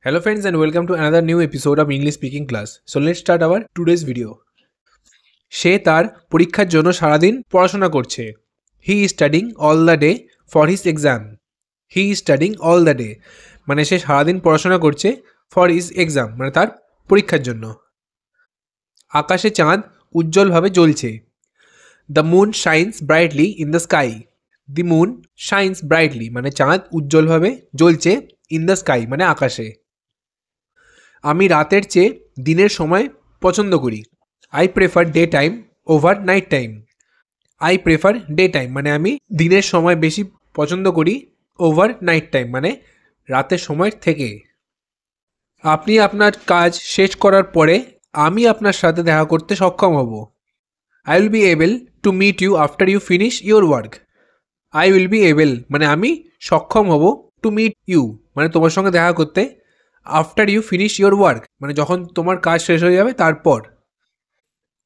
Hello friends and welcome to another new episode of English speaking class. So let's start our today's video. সে তার পরীক্ষার জন্য সারাদিন পড়াশোনা করছে. He is studying all the day for his exam. He is studying all the day. মানে সে সারাদিন পড়াশোনা করছে for his exam মানে তার পরীক্ষার জন্য. আকাশে চাঁদ উজ্জ্বলভাবে জ্বলছে. The moon shines brightly in the sky. The moon shines brightly মানে চাঁদ উজ্জ্বলভাবে জ্বলছে in the sky মানে আকাশে. আমি রাতের চেয়ে দিনের সময় পছন্দ করি. I prefer day time over night time. I prefer day time মানে আমি দিনের সময় বেশি পছন্দ করি ওভার নাইট টাইম মানে রাতের সময় থেকে. আপনি আপনার কাজ শেষ করার পরে আমি আপনার সাথে দেখা করতে সক্ষম হব. I will be able to meet you after you finish your work. I will be able মানে আমি সক্ষম হব টু মিট ইউ মানে তোমার সঙ্গে দেখা করতে after you finish your work মানে যখন তোমার কাজ শেষ হয়ে যাবে তারপর.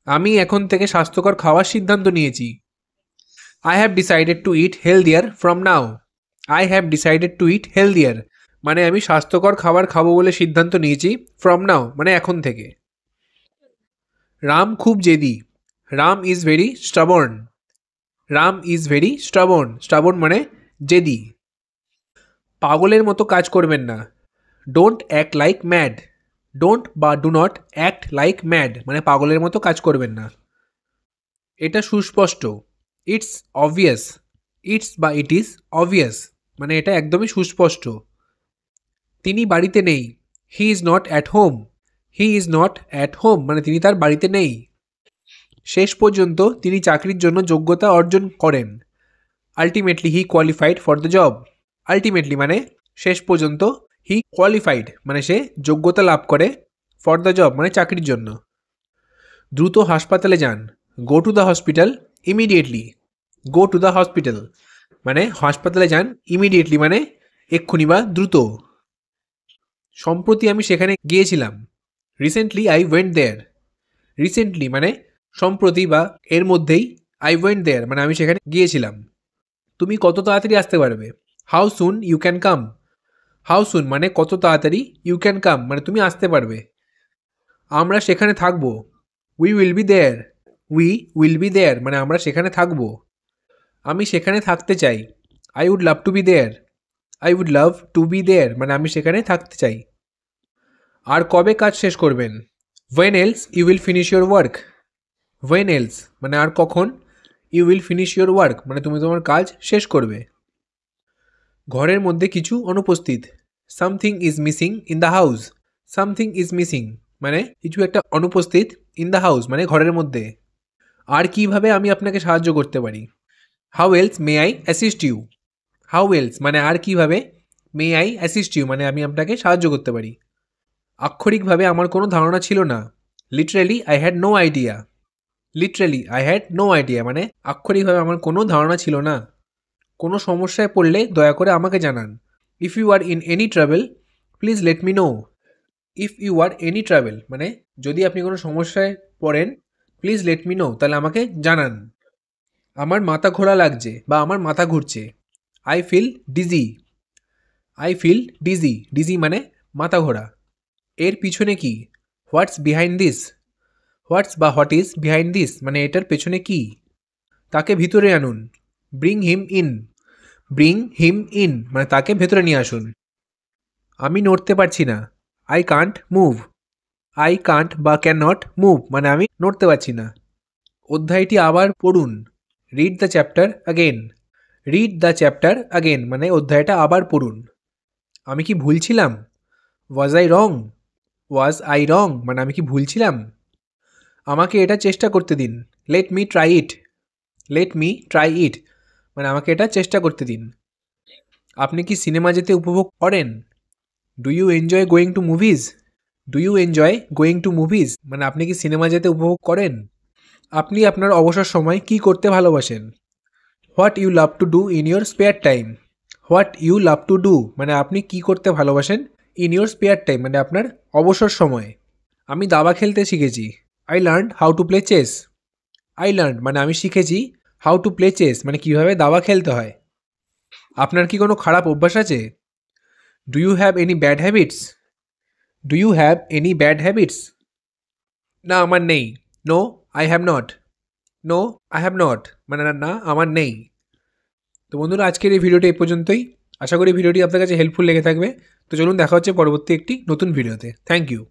আমি এখন থেকে স্বাস্থ্যকর খাওয়ার সিদ্ধান্ত নিয়েছি. I have decided to it healthier from now. I have decided to it healthier মানে আমি স্বাস্থ্যকর খাবার খাবো বলে সিদ্ধান্ত নিয়েছি ফ্রম নাও মানে এখন থেকে. রাম খুব জেদি. Ram is very stubborn. Ram is very stubborn. Stubborn মানে জেদি. পাগলের মতো কাজ করবেন না. Don't act like mad. Don't বা do not act like mad মানে পাগলের মতো কাজ করবেন না. এটা সুস্পষ্ট. It's obvious. ইটস বা ইট ইজ অবভিয়াস মানে এটা একদমই সুস্পষ্ট. তিনি বাড়িতে নেই. He is not at home. He is not at home মানে তিনি তার বাড়িতে নেই. শেষ পর্যন্ত তিনি চাকরির জন্য যোগ্যতা অর্জন করেন. Ultimately he qualified for the job. Ultimately মানে শেষ পর্যন্ত হি কোয়ালিফাইড মানে সে যোগ্যতা লাভ করে ফর দ্য জব মানে চাকরির জন্য. দ্রুত হাসপাতালে যান. Go to the hospital immediately. Go to the hospital মানে হাসপাতালে যান ইমিডিয়েটলি মানে এক্ষুনি বা দ্রুত. সম্প্রতি আমি সেখানে গিয়েছিলাম. Recently I went there. Recently মানে সম্প্রতি বা এর মধ্যেই আই ওয়েন্ট দেয়ার মানে আমি সেখানে গিয়েছিলাম. তুমি কত তাড়াতাড়ি আসতে পারবে. How soon you can come. How soon মানে কত তাড়াতাড়ি ইউ ক্যান কাম মানে তুমি আসতে পারবে. আমরা সেখানে থাকবো. We will be there. We will be there মানে আমরা সেখানে থাকবো. আমি সেখানে থাকতে চাই. I would love to be there. I would love to be there মানে আমি সেখানে থাকতে চাই. আর কবে কাজ শেষ করবেন. When else you will finish your work. When else মানে আর কখন you will finish your work মানে তুমি তোমার কাজ শেষ করবে. ঘরের মধ্যে কিছু অনুপস্থিত. Something is missing in the house. Something is missing মানে কিছু একটা অনুপস্থিত ইন দ্য হাউস মানে ঘরের মধ্যে. আর কিভাবে আমি আপনাকে সাহায্য করতে পারি. How else may I assist you. How else মানে আর কিভাবে মে আই অ্যাসিস্ট ইউ মানে আমি আপনাকে সাহায্য করতে পারি. আক্ষরিকভাবে আমার কোনো ধারণা ছিল না. Literally I had no idea. Literally I had no idea মানে আক্ষরিকভাবে আমার কোনো ধারণা ছিল না. কোনো সমস্যায় পড়লে দয়া করে আমাকে জানান. If you are in any travel please let me know. If you are any travel মানে যদি আপনি কোনো সমস্যায় পড়েন প্লিজ লেট মি নো তাহলে আমাকে জানান. আমার মাথা ঘোরা লাগছে বা আমার মাথা ঘুরছে. I feel dizzy. I feel dizzy. Dizzy মানে মাথা ঘোরা. এর পিছনে কি. হোয়াটস বিহাইন্ড দিস. হোয়াটস বা হোয়াট ইজ বিহাইন্ড দিস মানে এটার পেছনে কি. তাকে ভিতরে আনুন. Bring him in. Bring him in মানে তাকে ভেতরে নিয়ে আসুন. আমি নড়তে পারছি না. I can't move. I can't বা ক্যান নট মুভ মানে আমি নড়তে পারছি না. অধ্যায়টি আবার পড়ুন. Read the chapter again. Read the chapter again মানে অধ্যায়টা আবার পড়ুন. আমি কি ভুল ছিলাম. Was I wrong. Was I রং মানে আমি কি ভুল ছিলাম. আমাকে এটা চেষ্টা করতে দিন. Let me try it. Let me try it মানে আমাকে এটা চেষ্টা করতে দিন. আপনি কি সিনেমা যেতে উপভোগ করেন. Do you enjoy going to movies. Do you enjoy going to movies মানে আপনি কি সিনেমা যেতে উপভোগ করেন. আপনি আপনার অবসর সময় কি করতে ভালোবাসেন. What you love to do in your spare time. What you love to do মানে আপনি কি করতে ভালোবাসেন ইন ইয়োর স্পেয়ার টাইম মানে আপনার অবসর সময়. আমি দাবা খেলতে শিখেছি. I learn how to play chess. I learn মানে আমি শিখেছি হাউ টু প্লে চেস মানে কীভাবে দাবা খেলতে হয়. আপনার কি কোনো খারাপ অভ্যাস আছে. Do you have any bad habits. Do you have any bad habits? না আমার নেই। No I have not. No I have not মানে না আমার নেই। তো বন্ধুরা আজকের এই ভিডিওটি এই পর্যন্তই। আশা করি ভিডিওটি আপনার কাছে হেল্পফুল লেগে থাকবে। তো চলুন দেখা হচ্ছে পরবর্তী একটি নতুন ভিডিওতে। Thank you.